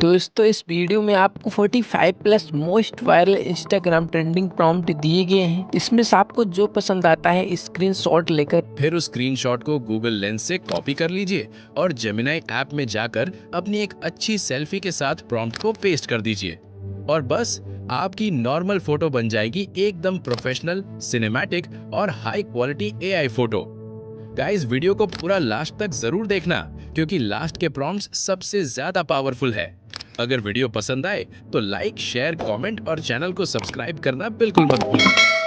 दोस्तों इस वीडियो में आपको 45 plus most viral Instagram trending prompt दिए गए हैं। इसमें से आपको जो पसंद आता है स्क्रीनशॉट लेकर फिर उस स्क्रीनशॉट को गूगल लेंस से कॉपी कर लीजिए और जेमिनाई ऐप में जाकर अपनी एक अच्छी सेल्फी के साथ प्रॉम्प्ट को पेस्ट कर दीजिए और बस आपकी नॉर्मल फोटो बन जाएगी एकदम प्रोफेशनल, सिनेमैटिक और high quality AI photo. Guys, video को पूरा लास्ट तक जरूर देखना क्योंकि लास्ट के प्रॉम्प्ट्स सबसे ज्यादा पावरफुल है। अगर वीडियो पसंद आए तो लाइक, शेयर, कमेंट और चैनल को सब्सक्राइब करना बिल्कुल मत भूलना।